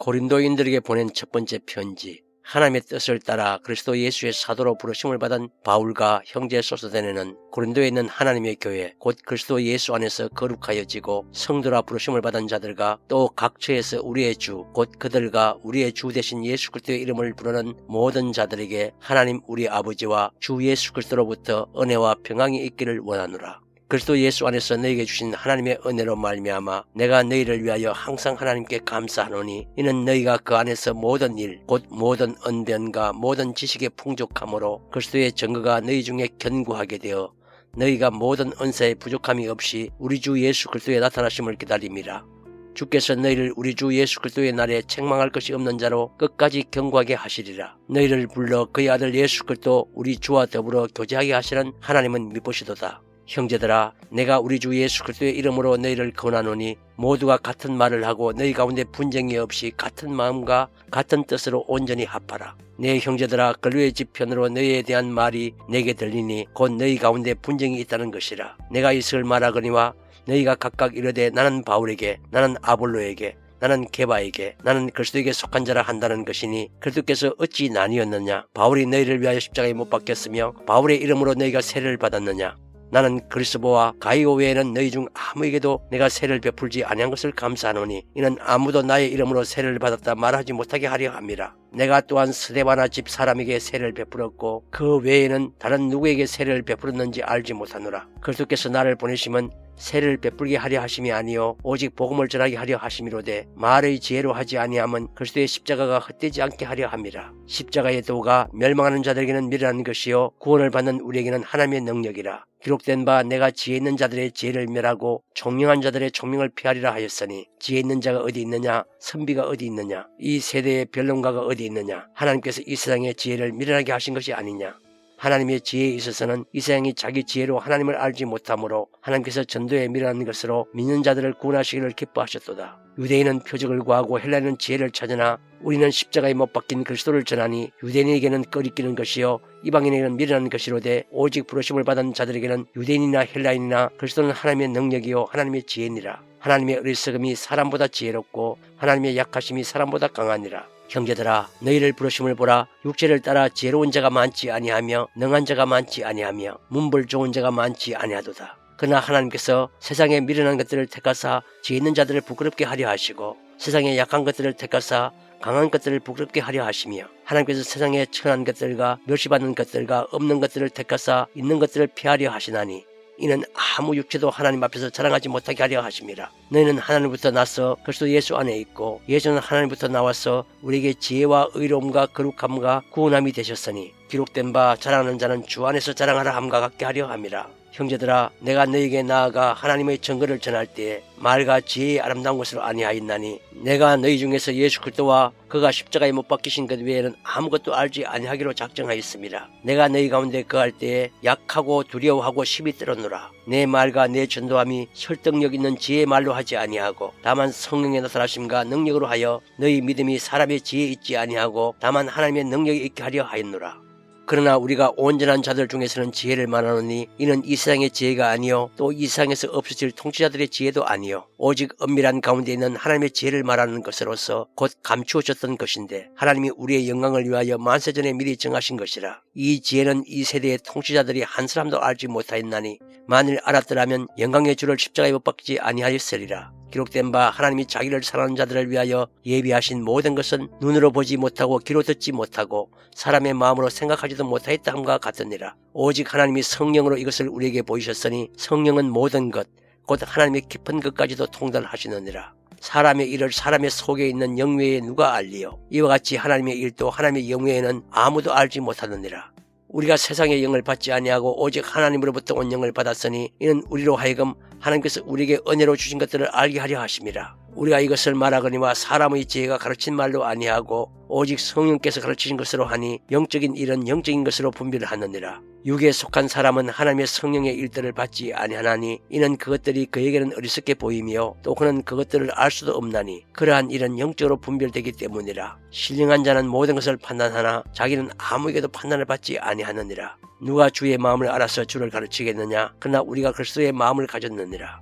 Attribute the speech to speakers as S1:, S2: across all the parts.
S1: 고린도인들에게 보낸 첫 번째 편지. 하나님의 뜻을 따라 그리스도 예수의 사도로 부르심을 받은 바울과 형제 소서대네는 고린도에 있는 하나님의 교회 곧 그리스도 예수 안에서 거룩하여지고 성도라 부르심을 받은 자들과 또 각처에서 우리의 주 곧 그들과 우리의 주 되신 예수 그리스도의 이름을 부르는 모든 자들에게 하나님 우리 아버지와 주 예수 그리스도로부터 은혜와 평강이 있기를 원하노라. 그리스도 예수 안에서 너희에게 주신 하나님의 은혜로 말미암아 내가 너희를 위하여 항상 하나님께 감사하노니 이는 너희가 그 안에서 모든 일 곧 모든 언변과 모든 지식의 풍족함으로 그리스도의 증거가 너희 중에 견고하게 되어 너희가 모든 은사에 부족함이 없이 우리 주 예수 그리스도의 나타나심을 기다림이라. 주께서 너희를 우리 주 예수 그리스도의 날에 책망할 것이 없는 자로 끝까지 견고하게 하시리라. 너희를 불러 그의 아들 예수 그리스도 우리 주와 더불어 교제하게 하시는 하나님은 미쁘시도다. 형제들아, 내가 우리 주 예수 그리스도의 이름으로 너희를 권하노니 모두가 같은 말을 하고 너희 가운데 분쟁이 없이 같은 마음과 같은 뜻으로 온전히 합하라. 내 형제들아, 근류의 지편으로 너희에 대한 말이 내게 들리니 곧 너희 가운데 분쟁이 있다는 것이라. 내가 이것을 말하거니와 너희가 각각 이르되 나는 바울에게, 나는 아볼로에게, 나는 게바에게, 나는 그리스도에게 속한 자라 한다는 것이니 그리스도께서 어찌 나뉘었느냐? 바울이 너희를 위하여 십자가에 못 박혔으며 바울의 이름으로 너희가 세례를 받았느냐? 나는 그리스보와 가이오 외에는 너희 중 아무에게도 내가 세례를 베풀지 아니한 것을 감사하노니 이는 아무도 나의 이름으로 세례를 받았다 말하지 못하게 하려 함이라. 내가 또한 스데바나 집 사람에게 세례를 베풀었고 그 외에는 다른 누구에게 세례를 베풀었는지 알지 못하노라. 그리스도께서 나를 보내심은 세례를 베풀게 하려 하심이 아니요 오직 복음을 전하게 하려 하심이로되 말의 지혜로 하지 아니함은 그리스도의 십자가가 헛되지 않게 하려 함이라. 십자가의 도가 멸망하는 자들에게는 미련한 것이요 구원을 받는 우리에게는 하나님의 능력이라. 기록된 바 내가 지혜 있는 자들의 지혜를 멸하고 총명한 자들의 총명을 피하리라 하였으니 지혜 있는 자가 어디 있느냐? 선비가 어디 있느냐? 이 세대의 변론가가 어디 있느냐? 하나님께서 이 세상의 지혜를 미련하게 하신 것이 아니냐? 하나님의 지혜에 있어서는 이 세상이 자기 지혜로 하나님을 알지 못하므로 하나님께서 전도에 미련한 것으로 믿는 자들을 구원하시기를 기뻐하셨도다. 유대인은 표적을 구하고 헬라인은 지혜를 찾으나 우리는 십자가에 못 박힌 그리스도를 전하니 유대인에게는 꺼리끼는 것이요 이방인에게는 미련한 것이로되 오직 부르심을 받은 자들에게는 유대인이나 헬라인이나 그리스도는 하나님의 능력이요 하나님의 지혜니라. 하나님의 어리석음이 사람보다 지혜롭고 하나님의 약하심이 사람보다 강하니라. 형제들아, 너희를 부르심을 보라. 육체를 따라 지혜로운 자가 많지 아니하며 능한 자가 많지 아니하며 문벌 좋은 자가 많지 아니하도다. 그러나 하나님께서 세상에 미련한 것들을 택하사 지혜 있는 자들을 부끄럽게 하려 하시고 세상에 약한 것들을 택하사 강한 것들을 부끄럽게 하려 하시며 하나님께서 세상에 천한 것들과 멸시받는 것들과 없는 것들을 택하사 있는 것들을 피하려 하시나니 이는 아무 육체도 하나님 앞에서 자랑하지 못하게 하려 하심이라. 너희는 하나님부터 나서 그리스도 예수 안에 있고 예수는 하나님부터 나와서 우리에게 지혜와 의로움과 거룩함과 구원함이 되셨으니 기록된 바 자랑하는 자는 주 안에서 자랑하라 함과 같게 하려 함이라. 형제들아, 내가 너희에게 나아가 하나님의 증거를 전할 때에 말과 지혜의 아름다운 것으로 아니하였나니 내가 너희 중에서 예수 그리스도와 그가 십자가에 못 박히신 것 외에는 아무것도 알지 아니하기로 작정하였습니다. 내가 너희 가운데 거할 때에 약하고 두려워하고 심히 떨었노라. 내 말과 내 전도함이 설득력 있는 지혜의 말로 하지 아니하고 다만 성령의 나타나심과 능력으로 하여 너희 믿음이 사람의 지혜에 있지 아니하고 다만 하나님의 능력이 있게 하려 하였노라. 그러나 우리가 온전한 자들 중에서는 지혜를 말하노니 이는 이 세상의 지혜가 아니요 또 이 세상에서 없어질 통치자들의 지혜도 아니요 오직 은밀한 가운데 있는 하나님의 지혜를 말하는 것으로서 곧 감추어졌던 것인데 하나님이 우리의 영광을 위하여 만세전에 미리 정하신 것이라. 이 지혜는 이 세대의 통치자들이 한 사람도 알지 못하였나니 만일 알았더라면 영광의 주를 십자가에 못 박지 아니하였으리라. 기록된 바 하나님이 자기를 사랑하는 자들을 위하여 예비하신 모든 것은 눈으로 보지 못하고 귀로 듣지 못하고 사람의 마음으로 생각하지도 못하였다 함과 같으니라. 오직 하나님이 성령으로 이것을 우리에게 보이셨으니 성령은 모든 것 곧 하나님의 깊은 것까지도 통달하시느니라. 사람의 일을 사람의 속에 있는 영 외에 누가 알리요? 이와 같이 하나님의 일도 하나님의 영 외에는 아무도 알지 못하느니라. 우리가 세상의 영을 받지 아니하고 오직 하나님으로부터 온 영을 받았으니 이는 우리로 하여금 하나님께서 우리에게 은혜로 주신 것들을 알게 하려 하심이라. 우리가 이것을 말하거니와 사람의 지혜가 가르친 말로 아니하고 오직 성령께서 가르치신 것으로 하니 영적인 일은 영적인 것으로 분별하느니라. 육에 속한 사람은 하나님의 성령의 일들을 받지 아니하나니 이는 그것들이 그에게는 어리석게 보이며 또 그는 그것들을 알 수도 없나니 그러한 일은 영적으로 분별되기 때문이라. 신령한 자는 모든 것을 판단하나 자기는 아무에게도 판단을 받지 아니하느니라. 누가 주의 마음을 알아서 주를 가르치겠느냐? 그러나 우리가 그리스도의 마음을 가졌느니라.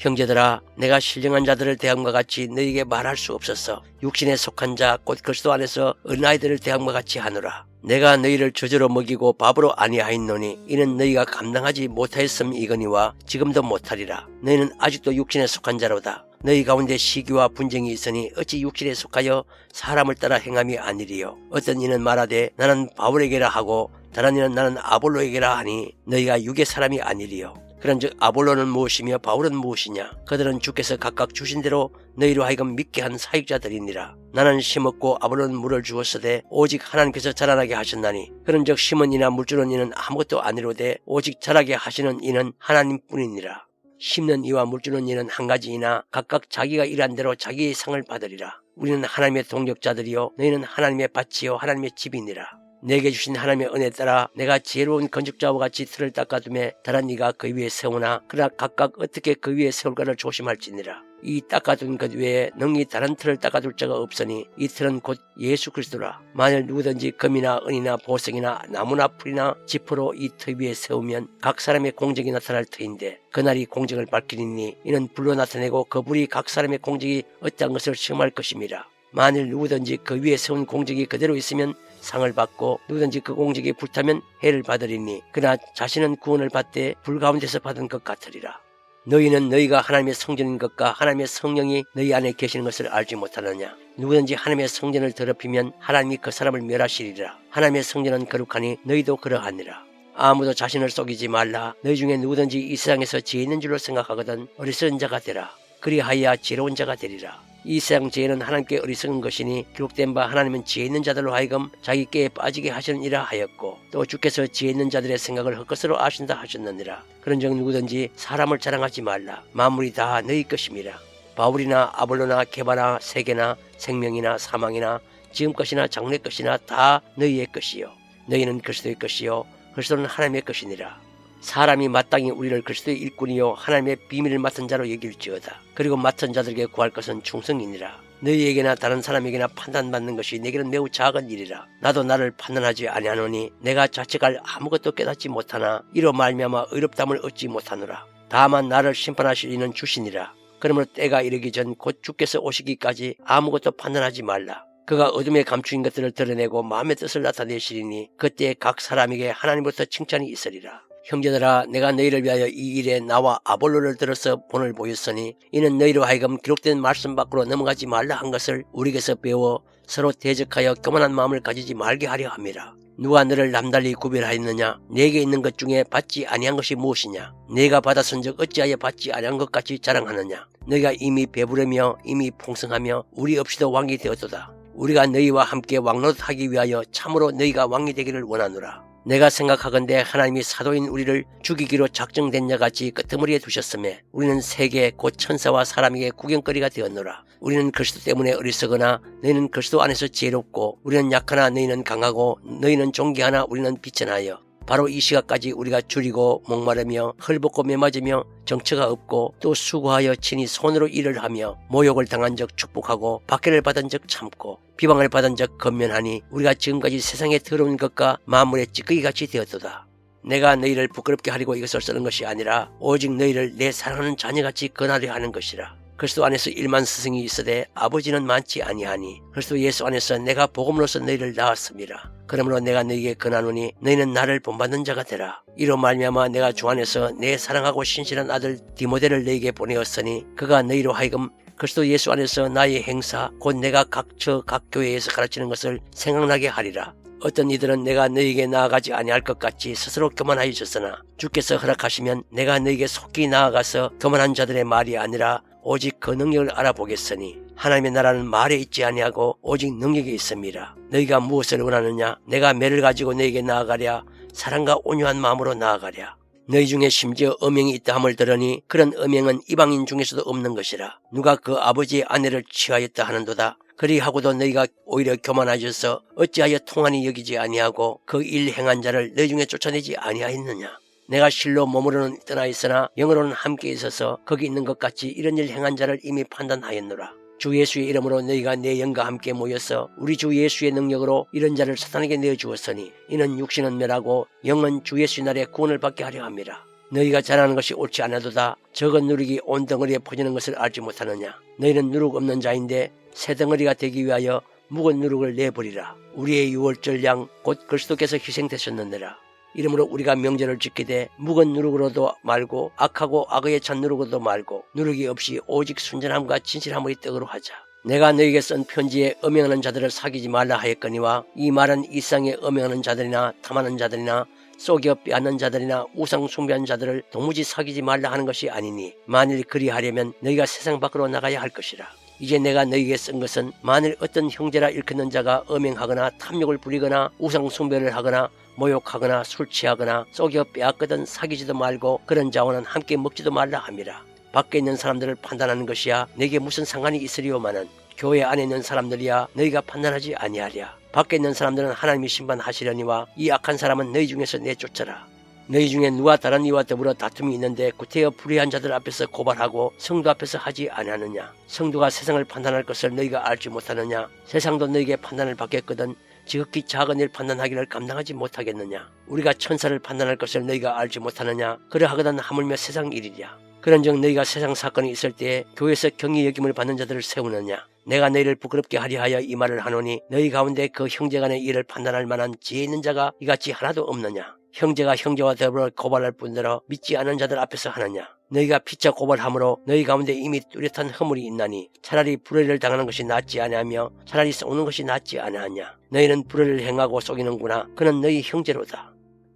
S1: 형제들아, 내가 신령한 자들을 대함과 같이 너희에게 말할 수 없었어. 육신에 속한 자 곧 그리스도 안에서 어린아이들을 대함과 같이 하노라. 내가 너희를 저주로 먹이고 밥으로 아니하였노니 이는 너희가 감당하지 못하였음이거니와 지금도 못하리라. 너희는 아직도 육신에 속한 자로다. 너희 가운데 시기와 분쟁이 있으니 어찌 육신에 속하여 사람을 따라 행함이 아니리요. 어떤 이는 말하되 나는 바울에게라 하고 다른 이는 나는 아볼로에게라 하니 너희가 육의 사람이 아니리요. 그런즉 아볼로는 무엇이며 바울은 무엇이냐? 그들은 주께서 각각 주신 대로 너희로 하여금 믿게 한 사역자들이니라. 나는 심었고 아볼로는 물을 주었으되 오직 하나님께서 자라나게 하셨나니 그런즉 심은 이나 물주는 이는 아무것도 아니로되 오직 자라게 하시는 이는 하나님뿐이니라. 심는 이와 물주는 이는 한 가지이나 각각 자기가 일한 대로 자기의 상을 받으리라. 우리는 하나님의 동력자들이요 너희는 하나님의 밭이요 하나님의 집이니라. 내게 주신 하나님의 은혜에 따라 내가 지혜로운 건축자와 같이 틀을 닦아두매 다른 이가 그 위에 세우나 그러나 각각 어떻게 그 위에 세울까를 조심할지니라. 이 닦아둔 것 외에 능히 다른 틀을 닦아둘 자가 없으니 이 틀은 곧 예수 그리스도라. 만일 누구든지 금이나 은이나 보석이나 나무나 풀이나 지퍼로 이 터 위에 세우면 각 사람의 공적이 나타날 터인데 그날이 공적을 밝히리니 이는 불로 나타내고 그 불이 각 사람의 공적이 어떠한 것을 시험할 것임이라. 만일 누구든지 그 위에 세운 공적이 그대로 있으면 상을 받고 누구든지 그 공적이 불타면 해를 받으리니 그러나 자신은 구원을 받되 불 가운데서 받은 것 같으리라. 너희는 너희가 하나님의 성전인 것과 하나님의 성령이 너희 안에 계시는 것을 알지 못하느냐? 누구든지 하나님의 성전을 더럽히면 하나님이 그 사람을 멸하시리라. 하나님의 성전은 거룩하니 너희도 그러하니라. 아무도 자신을 속이지 말라. 너희 중에 누구든지 이 세상에서 지혜 있는 줄로 생각하거든 어리석은 자가 되라. 그리하여야 지혜로운 자가 되리라. 이 세상 지혜는 하나님께 어리석은 것이니 기록된 바 하나님은 지혜 있는 자들로 하여금 자기 꾀에 빠지게 하시느니라 하였고 또 주께서 지혜 있는 자들의 생각을 헛것으로 아신다 하셨느니라. 그런즉 누구든지 사람을 자랑하지 말라. 만물이 다 너희 것임이라. 바울이나 아볼로나 게바나 세계나 생명이나 사망이나 지금 것이나 장래 것이나 다 너희의 것이요 너희는 그리스도의 것이요 그리스도는 하나님의 것이니라. 사람이 마땅히 우리를 그리스도의 일꾼이요 하나님의 비밀을 맡은 자로 여길지어다. 그리고 맡은 자들에게 구할 것은 충성이니라. 너희에게나 다른 사람에게나 판단받는 것이 내게는 매우 작은 일이라. 나도 나를 판단하지 아니하노니 내가 자책할 아무것도 깨닫지 못하나 이로 말미암아 의롭다함을 얻지 못하노라. 다만 나를 심판하실 이는 주시니라. 그러므로 때가 이르기 전 곧 주께서 오시기까지 아무것도 판단하지 말라. 그가 어둠에 감추인 것들을 드러내고 마음의 뜻을 나타내시리니 그때 각 사람에게 하나님으로부터 칭찬이 있으리라. 형제들아, 내가 너희를 위하여 이 일에 나와 아볼로를 들어서 본을 보였으니 이는 너희로 하여금 기록된 말씀 밖으로 넘어가지 말라 한 것을 우리에게서 배워 서로 대적하여 교만한 마음을 가지지 말게 하려 함이라. 누가 너를 남달리 구별하였느냐? 내게 있는 것 중에 받지 아니한 것이 무엇이냐? 내가 받았은즉 어찌하여 받지 아니한 것 같이 자랑하느냐? 너희가 이미 배부르며 이미 풍성하며 우리 없이도 왕이 되었도다. 우리가 너희와 함께 왕노릇하기 위하여 참으로 너희가 왕이 되기를 원하노라. 내가 생각하건대 하나님이 사도인 우리를 죽이기로 작정된 자같이 끄트머리에 두셨으며 우리는 세계 곧 천사와 사람에게 구경거리가 되었노라. 우리는 그리스도 때문에 어리석으나 너희는 그리스도 안에서 지혜롭고 우리는 약하나 너희는 강하고 너희는 존귀하나 우리는 비천하여 바로 이 시각까지 우리가 줄이고 목마르며 헐벗고 메맞으며 정처가 없고 또 수고하여 친히 손으로 일을 하며 모욕을 당한 적 축복하고 박해를 받은 적 참고 비방을 받은 적 건면하니 우리가 지금까지 세상에 더러운 것과 만물의 찌꺼기같이 되었도다. 내가 너희를 부끄럽게 하려고 이것을 쓰는 것이 아니라 오직 너희를 내 사랑하는 자녀같이 권하려 하는 것이라. 그리스도 안에서 1만 스승이 있으되 아버지는 많지 아니하니 그리스도 예수 안에서 내가 복음으로써 너희를 낳았음이라. 그러므로 내가 너희에게 권하노니 너희는 나를 본받는 자가 되라. 이로 말미암아 내가 주 안에서 내 사랑하고 신실한 아들 디모데를 너희에게 보내었으니 그가 너희로 하여금 그리스도 예수 안에서 나의 행사 곧 내가 각처 각 교회에서 가르치는 것을 생각나게 하리라. 어떤 이들은 내가 너희에게 나아가지 아니할 것 같이 스스로 교만하여졌으나 주께서 허락하시면 내가 너희에게 속히 나아가서 교만한 자들의 말이 아니라 오직 그 능력을 알아보겠으니 하나님의 나라는 말에 있지 아니하고 오직 능력에 있습니다. 너희가 무엇을 원하느냐? 내가 매를 가지고 너희에게 나아가랴? 사랑과 온유한 마음으로 나아가랴? 너희 중에 심지어 음행이 있다 함을 들으니 그런 음행은 이방인 중에서도 없는 것이라. 누가 그 아버지의 아내를 취하였다 하는도다. 그리하고도 너희가 오히려 교만하셔서 어찌하여 통한이 여기지 아니하고 그 일 행한 자를 너희 중에 쫓아내지 아니하였느냐? 내가 실로 몸으로는 떠나 있으나 영으로는 함께 있어서 거기 있는 것 같이 이런 일 행한 자를 이미 판단하였노라. 주 예수의 이름으로 너희가 내 영과 함께 모여서 우리 주 예수의 능력으로 이런 자를 사탄에게 내어주었으니 이는 육신은 멸하고 영은 주 예수의 날에 구원을 받게 하려 함이라. 너희가 잘하는 것이 옳지 않아도다 적은 누룩이 온 덩어리에 퍼지는 것을 알지 못하느냐. 너희는 누룩 없는 자인데 새 덩어리가 되기 위하여 묵은 누룩을 내버리라. 우리의 유월절 양 곧 그리스도께서 희생되셨느니라. 이러므로 우리가 명절을 지키되 묵은 누룩으로도 말고 악하고 악의에 찬 누룩으로도 말고 누룩이 없이 오직 순전함과 진실함의 떡으로 하자. 내가 너희에게 쓴 편지에 음행하는 자들을 사귀지 말라 하였거니와 이 말은 이 세상에 음행하는 자들이나 탐하는 자들이나 속여 빼앗는 자들이나 우상 숭배하는 자들을 도무지 사귀지 말라 하는 것이 아니니 만일 그리하려면 너희가 세상 밖으로 나가야 할 것이라. 이제 내가 너희에게 쓴 것은 만일 어떤 형제라 일컫는 자가 음행하거나 탐욕을 부리거나 우상 숭배를 하거나 모욕하거나 술 취하거나 속여 빼앗거든 사귀지도 말고 그런 자와는 함께 먹지도 말라 함이라. 밖에 있는 사람들을 판단하는 것이야 내게 무슨 상관이 있으리오마는 교회 안에 있는 사람들이야 너희가 판단하지 아니하랴. 밖에 있는 사람들은 하나님이 심판하시려니와 이 악한 사람은 너희 중에서 내쫓아라. 너희 중에 누가 다른 이와 더불어 다툼이 있는데 구태여 불의한 자들 앞에서 고발하고 성도 앞에서 하지 아니하느냐. 성도가 세상을 판단할 것을 너희가 알지 못하느냐. 세상도 너희에게 판단을 받겠거든 지극히 작은 일 판단하기를 감당하지 못하겠느냐. 우리가 천사를 판단할 것을 너희가 알지 못하느냐. 그러하거든 하물며 세상 일이랴. 그런즉 너희가 세상 사건이 있을 때에 교회에서 경히 여김을 받는 자들을 세우느냐. 내가 너희를 부끄럽게 하려 하여 이 말을 하노니 너희 가운데 그 형제간의 일을 판단할 만한 지혜 있는 자가 이같이 하나도 없느냐. 형제가 형제와 더불어 고발할 뿐더러 믿지 않은 자들 앞에서 하느냐. 너희가 피차 고발함으로 너희 가운데 이미 뚜렷한 허물이 있나니 차라리 불의를 당하는 것이 낫지 아니하며 차라리 속는 것이 낫지 아니하냐. 너희는 불의를 행하고 속이는구나. 그는 너희 형제로다.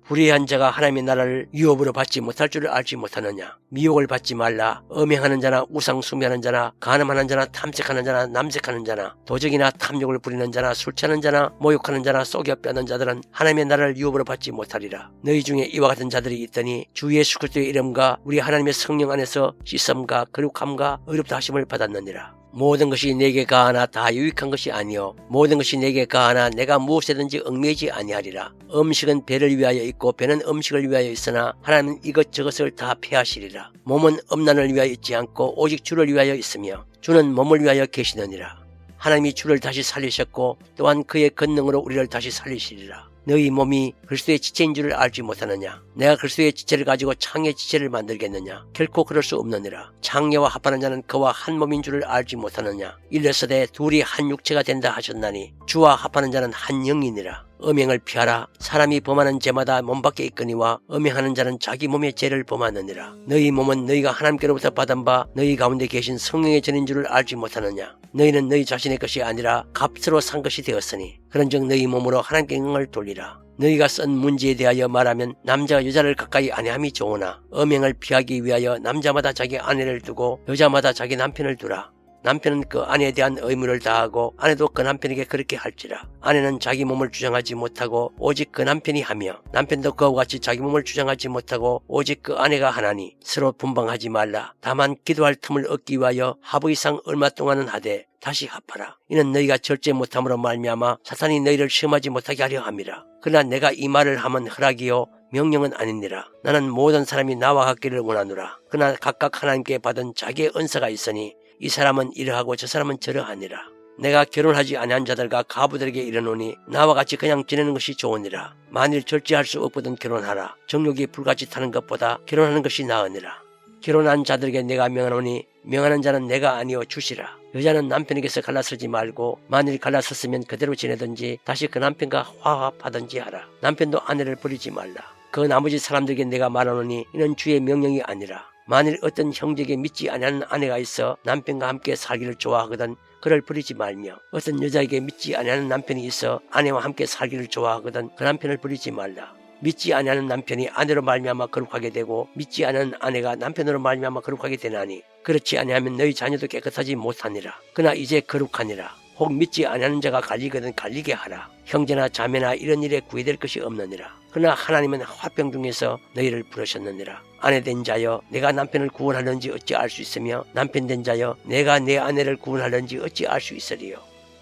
S1: 불의한 자가 하나님의 나라를 유업으로 받지 못할 줄을 알지 못하느냐. 미혹을 받지 말라. 음행하는 자나 우상 숭배하는 자나 간음하는 자나 탐색하는 자나 남색하는 자나 도적이나 탐욕을 부리는 자나 술 취하는 자나 모욕하는 자나 속여 빼앗는 자들은 하나님의 나라를 유업으로 받지 못하리라. 너희 중에 이와 같은 자들이 있더니 주 예수 그리스도의 이름과 우리 하나님의 성령 안에서 씻음과 거룩함과 의롭다 하심을 받았느니라. 모든 것이 내게 가하나 다 유익한 것이 아니요 모든 것이 내게 가하나 내가 무엇이든지 얽매이지 아니하리라. 음식은 배를 위하여 있고 배는 음식을 위하여 있으나 하나님은 이것저것을 다 폐하시리라. 몸은 음란을 위하여 있지 않고 오직 주를 위하여 있으며 주는 몸을 위하여 계시느니라. 하나님이 주를 다시 살리셨고 또한 그의 권능으로 우리를 다시 살리시리라. 너희 몸이 그리스도의 지체인 줄을 알지 못하느냐. 내가 그리스도의 지체를 가지고 창의 지체를 만들겠느냐. 결코 그럴 수 없느니라. 창녀와 합하는 자는 그와 한 몸인 줄을 알지 못하느냐. 일러서되 둘이 한 육체가 된다 하셨나니 주와 합하는 자는 한 영이니라. 음행을 피하라. 사람이 범하는 죄마다 몸 밖에 있거니와 음행하는 자는 자기 몸의 죄를 범하느니라. 너희 몸은 너희가 하나님께로부터 받은 바 너희 가운데 계신 성령의 전인 줄을 알지 못하느냐. 너희는 너희 자신의 것이 아니라 값으로 산 것이 되었으니 그런즉 너희 몸으로 하나님께 영광을 돌리라. 너희가 쓴 문제에 대하여 말하면 남자가 여자를 가까이 아니함이 좋으나 음행을 피하기 위하여 남자마다 자기 아내를 두고 여자마다 자기 남편을 두라. 남편은 그 아내에 대한 의무를 다하고 아내도 그 남편에게 그렇게 할지라. 아내는 자기 몸을 주장하지 못하고 오직 그 남편이 하며 남편도 그와 같이 자기 몸을 주장하지 못하고 오직 그 아내가 하나니 서로 분방하지 말라. 다만 기도할 틈을 얻기 위하여 하부 이상 얼마 동안은 하되 다시 합하라. 이는 너희가 절제 못함으로 말미암아 사탄이 너희를 시험하지 못하게 하려 함이라. 그러나 내가 이 말을 하면 허락이요 명령은 아니니라. 나는 모든 사람이 나와 같기를 원하노라. 그러나 각각 하나님께 받은 자기의 은사가 있으니 이 사람은 이러하고 저 사람은 저러하니라. 내가 결혼하지 아니한 자들과 가부들에게 이르노니 나와 같이 그냥 지내는 것이 좋으니라. 만일 절제할 수 없거든 결혼하라. 정욕이 불같이 타는 것보다 결혼하는 것이 나으니라. 결혼한 자들에게 내가 명하노니 명하는 자는 내가 아니요 주시라. 여자는 남편에게서 갈라서지 말고 만일 갈라섰으면 그대로 지내든지 다시 그 남편과 화합하든지 하라. 남편도 아내를 버리지 말라. 그 나머지 사람들에게 내가 말하노니 이는 주의 명령이 아니라. 만일 어떤 형제에게 믿지 아니하는 아내가 있어 남편과 함께 살기를 좋아하거든 그를 버리지 말며 어떤 여자에게 믿지 아니하는 남편이 있어 아내와 함께 살기를 좋아하거든 그 남편을 버리지 말라. 믿지 아니하는 남편이 아내로 말미암아 거룩하게 되고 믿지 않은 아내가 남편으로 말미암아 거룩하게 되나니 그렇지 아니하면 너희 자녀도 깨끗하지 못하니라. 그러나 이제 거룩하니라. 혹 믿지 아니하는 자가 갈리거든 갈리게 하라. 형제나 자매나 이런 일에 구애될 것이 없느니라. 그러나 하나님은 화평 중에서 너희를 부르셨느니라. 아내된 자여 내가 남편을 구원하는지 어찌 알 수 있으며 남편된 자여 내가 내 아내를 구원하는지 어찌 알 수 있으리요.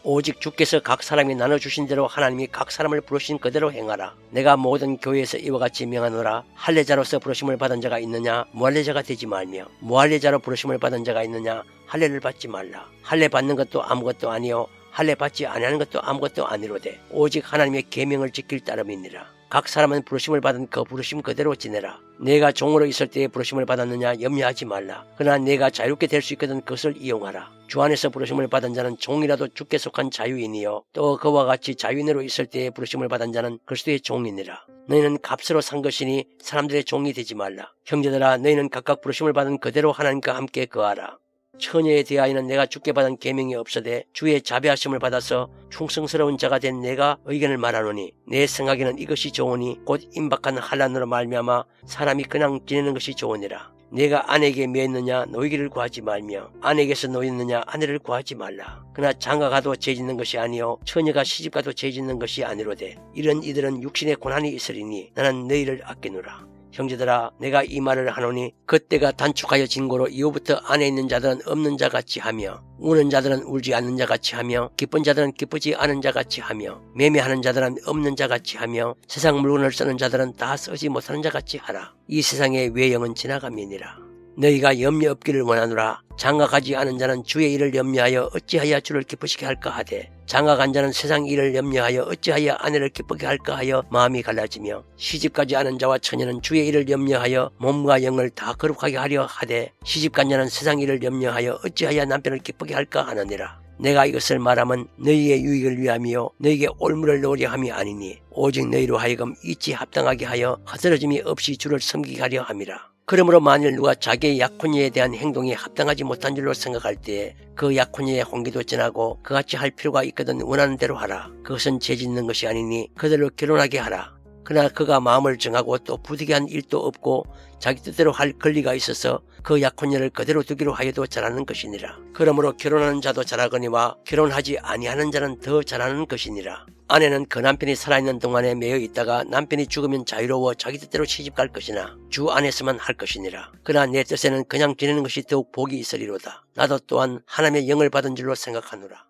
S1: 오직 주께서 각 사람이 나눠주신 대로 하나님이 각 사람을 부르신 그대로 행하라. 내가 모든 교회에서 이와 같이 명하노라. 할례자로서 부르심을 받은 자가 있느냐 무할례자가 되지 말며 무할례자로 부르심을 받은 자가 있느냐 할례를 받지 말라. 할례 받는 것도 아무것도 아니요 할례 받지 아니하는 것도 아무것도 아니로되 오직 하나님의 계명을 지킬 따름이니라. 각 사람은 부르심을 받은 그 부르심 그대로 지내라. 내가 종으로 있을 때에 부르심을 받았느냐 염려하지 말라. 그러나 내가 자유롭게 될 수 있거든 그것을 이용하라. 주 안에서 부르심을 받은 자는 종이라도 주께 속한 자유인이요 또 그와 같이 자유인으로 있을 때에 부르심을 받은 자는 그리스도의 종이니라. 너희는 값으로 산 것이니 사람들의 종이 되지 말라. 형제들아 너희는 각각 부르심을 받은 그대로 하나님과 함께 거하라. 처녀에 대하여는 내가 주께 받은 계명이 없어되 주의 자비하심을 받아서 충성스러운 자가 된 내가 의견을 말하노니 내 생각에는 이것이 좋으니 곧 임박한 환난으로 말미암아 사람이 그냥 지내는 것이 좋으니라. 내가 아내에게 매였느냐 노이기를 구하지 말며 아내에게서 노였느냐 아내를 구하지 말라. 그러나 장가가도 죄짓는 것이 아니요 처녀가 시집가도 죄짓는 것이 아니로되 이런 이들은 육신의 고난이 있으리니 나는 너희를 아끼노라. 형제들아 내가 이 말을 하노니 그때가 단축하여 진고로 이후부터 안에 있는 자들은 없는 자같이 하며 우는 자들은 울지 않는 자같이 하며 기쁜 자들은 기쁘지 않은 자같이 하며 매매하는 자들은 없는 자같이 하며 세상 물건을 쓰는 자들은 다 쓰지 못하는 자같이 하라. 이 세상의 외형은 지나감이니라. 너희가 염려 없기를 원하노라. 장가가지 않은 자는 주의 일을 염려하여 어찌하여 주를 기쁘시게 할까 하되 장가간 자는 세상 일을 염려하여 어찌하여 아내를 기쁘게 할까 하여 마음이 갈라지며 시집가지 않은 자와 처녀는 주의 일을 염려하여 몸과 영을 다 거룩하게 하려 하되 시집간 자는 세상 일을 염려하여 어찌하여 남편을 기쁘게 할까 하느니라. 내가 이것을 말하면 너희의 유익을 위함이요 너희에게 올무를 넣으려 함이 아니니 오직 너희로 하여금 이치 합당하게 하여 허들어짐이 없이 주를 섬기게 하려 함이라. 그러므로 만일 누가 자기의 약혼녀에 대한 행동이 합당하지 못한 줄로 생각할 때에 그 약혼녀의 혼기도 전하고 그같이 할 필요가 있거든 원하는 대로 하라. 그것은 죄짓는 것이 아니니 그들로 결혼하게 하라. 그러나 그가 마음을 정하고 또 부득이한 일도 없고 자기 뜻대로 할 권리가 있어서 그 약혼녀를 그대로 두기로 하여도 잘하는 것이니라. 그러므로 결혼하는 자도 잘하거니와 결혼하지 아니하는 자는 더 잘하는 것이니라. 아내는 그 남편이 살아있는 동안에 매여 있다가 남편이 죽으면 자유로워 자기 뜻대로 시집갈 것이나 주 안에서만 할 것이니라. 그러나 내 뜻에는 그냥 지내는 것이 더욱 복이 있으리로다. 나도 또한 하나님의 영을 받은 줄로 생각하노라.